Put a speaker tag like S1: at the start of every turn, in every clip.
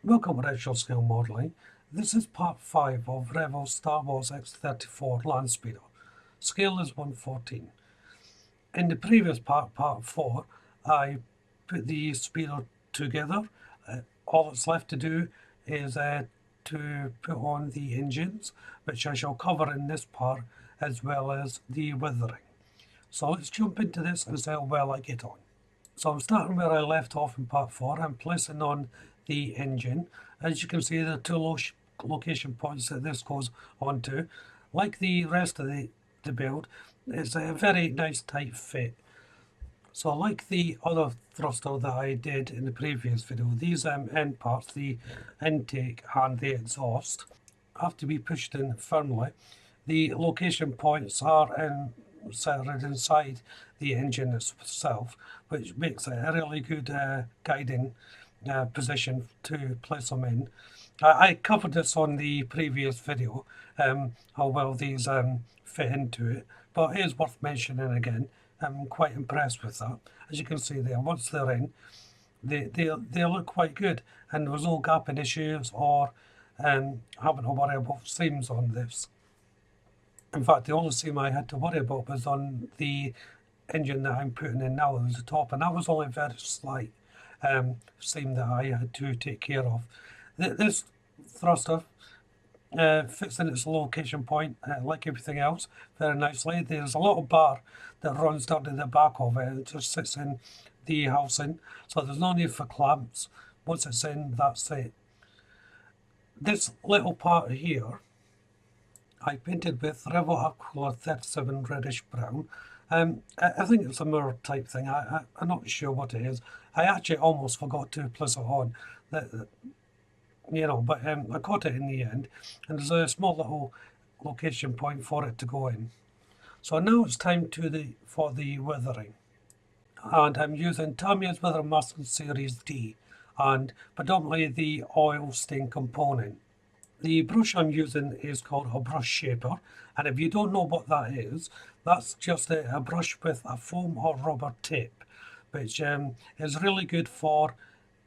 S1: Welcome to Ritual Scale Modelling. This is part 5 of Revell Star Wars X34 Landspeeder. Scale is 114. In the previous part, part 4, I put the speeder together. All that's left to do is to put on the engines, which I shall cover in this part, as well as the weathering. So let's jump into this and see how well I get on. So I'm starting where I left off in part 4. I'm placing on the engine. As you can see, there are two location points that this goes onto. Like the rest of the build, it's a very nice tight fit. So like the other thruster that I did in the previous video, these end parts, the intake and the exhaust, have to be pushed in firmly. The location points are inserted inside the engine itself, which makes it a really good guiding position to place them in. I covered this on the previous video, how well these fit into it, but it is worth mentioning again. I'm quite impressed with that. As you can see there, once they're in, they look quite good, and there was no gapping issues or having to worry about seams on this. In fact, the only seam I had to worry about was on the engine that I'm putting in now. It was the top, and that was only a very slight seam that I had to take care of. This thruster fits in its location point like everything else very nicely. There's a little bar that runs down to the back of it. It just sits in the housing, so there's no need for clamps. Once it's in, that's it. This little part here I painted with Revell Aqua 37 reddish brown. I think it's a mirror type thing. I'm not sure what it is. I actually almost forgot to place it on, but I got it in the end, and there's a small little location point for it to go in. So now it's time for the weathering, and I'm using Tamiya's Weather Master Series D, and predominantly the oil stain component. The brush I'm using is called a brush shaper, and if you don't know what that is, that's just a brush with a foam or rubber tip, which is really good for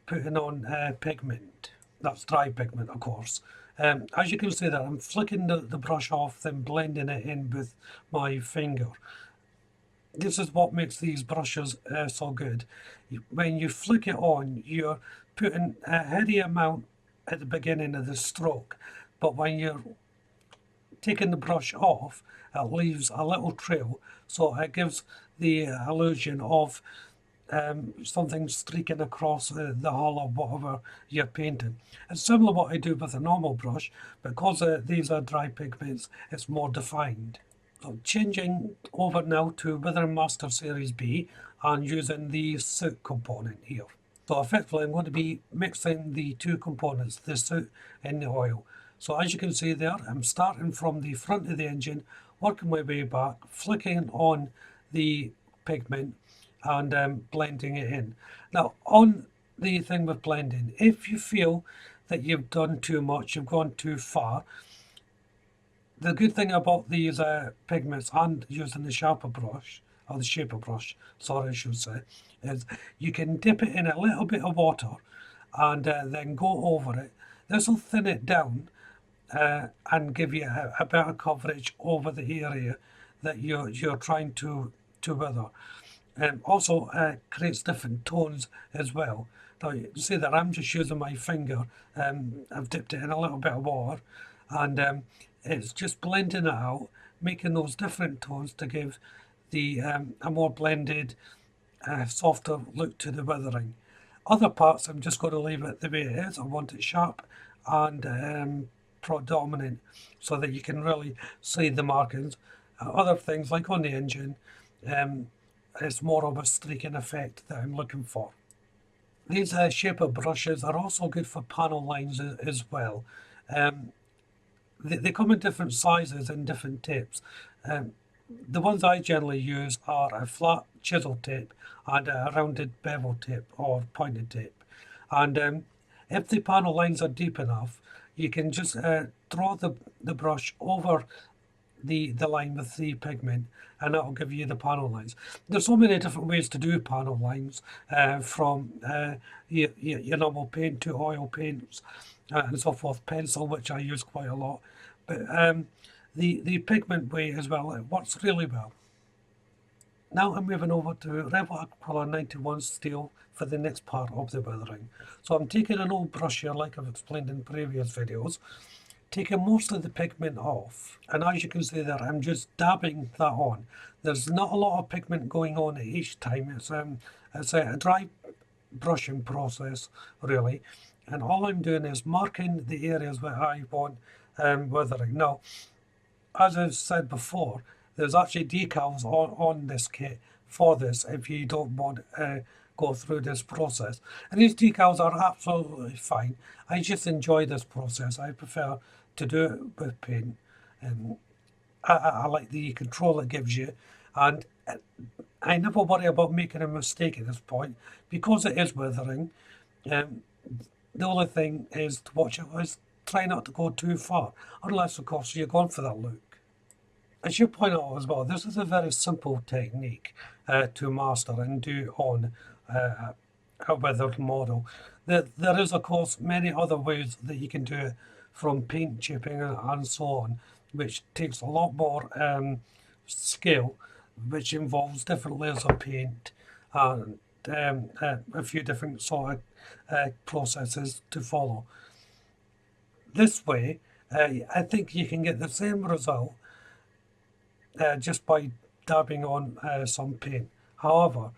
S1: putting on pigment. That's dry pigment, of course. As you can see there, I'm flicking the brush off, then blending it in with my finger. This is what makes these brushes so good. When you flick it on, you're putting a heavy amount at the beginning of the stroke, but when you're taking the brush off, it leaves a little trail, so it gives the illusion of something streaking across the hull of whatever you're painting. It's similar to what I do with a normal brush, because these are dry pigments, it's more defined. So changing over now to Weather Master Series B and using the soot component here. So effectively I'm going to be mixing the two components, the soot and the oil. So as you can see there, I'm starting from the front of the engine, working my way back, flicking on the pigment and blending it in. Now on the thing with blending, if you feel that you've done too much, you've gone too far, the good thing about these pigments and using the shaper brush, or the shaper brush, sorry I should say, is you can dip it in a little bit of water and then go over it. This will thin it down and give you a better coverage over the area that you're trying to weather. Also creates different tones as well. Now you can see that I'm just using my finger. I've dipped it in a little bit of water, and it's just blending it out, making those different tones to give the a more blended, softer look to the weathering. Other parts I'm just going to leave it the way it is. I want it sharp and predominant so that you can really see the markings. Other things like on the engine, it's more of a streaking effect that I'm looking for. These shaper brushes are also good for panel lines as well. They come in different sizes and different tips. The ones I generally use are a flat chisel tip and a rounded bevel tip or pointed tip. And if the panel lines are deep enough, you can just draw the brush over the line with the pigment, and that will give you the panel lines. There's so many different ways to do panel lines, from your normal paint to oil paints and so forth, pencil, which I use quite a lot. But the pigment way as well, it works really well. Now I'm moving over to Revell Aquila 91 steel for the next part of the weathering. So I'm taking an old brush here, like I've explained in previous videos, taking most of the pigment off, and as you can see there, I'm just dabbing that on. There's not a lot of pigment going on each time. It's a dry brushing process really, and all I'm doing is marking the areas where I want weathering. Now, as I've said before, there's actually decals on this kit for this if you don't want to go through this process. And these decals are absolutely fine. I just enjoy this process. I prefer to do it with paint. I like the control it gives you, and I never worry about making a mistake at this point because it is weathering. The only thing is to watch out is try not to go too far, unless of course you're going for that look. I should point out as well, this is a very simple technique to master and do on a weathered model. There is of course many other ways that you can do it, from paint chipping and so on, which takes a lot more skill, which involves different layers of paint and a few different sort of processes to follow. This way, I think you can get the same result just by dabbing on some paint. However,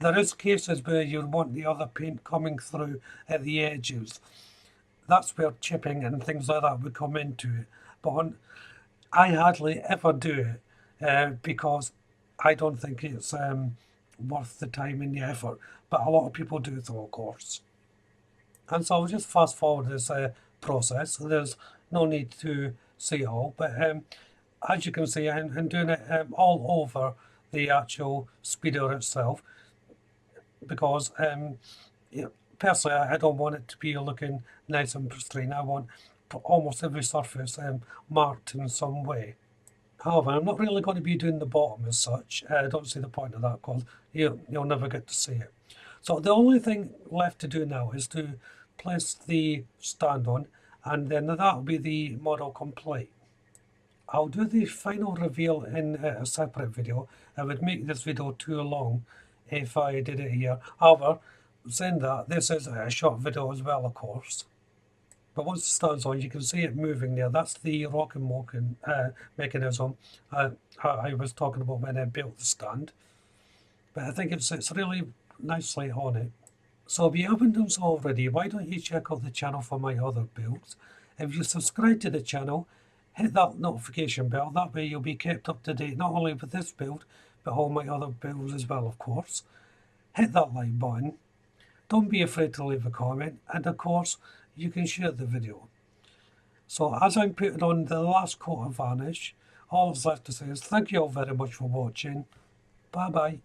S1: there is cases where you want the other paint coming through at the edges. That's where chipping and things like that would come into it. But I hardly ever do it because I don't think it's worth the time and the effort. But a lot of people do, though, of course. And so I'll just fast forward this process. There's no need to see it all, but as you can see, I'm doing it all over the actual speeder itself, because personally I don't want it to be looking nice and pristine. I want almost every surface marked in some way. However, I'm not really going to be doing the bottom as such. I don't see the point of that because you'll never get to see it. So the only thing left to do now is to place the stand on, and then that will be the model complete. I'll do the final reveal in a separate video. I would make this video too long if I did it here. However, saying that, this is a short video as well, of course. But once the stand's on, you can see it moving there. That's the rocking mechanism I was talking about when I built the stand. But I think it sits really nicely on it. So if you haven't done so already, why don't you check out the channel for my other builds? If you subscribe to the channel, hit that notification bell. That way you'll be kept up to date not only with this build, but all my other builds as well, of course. Hit that like button. Don't be afraid to leave a comment. And of course, you can share the video. So as I'm putting on the last coat of varnish, all that's left to say is thank you all very much for watching. Bye bye.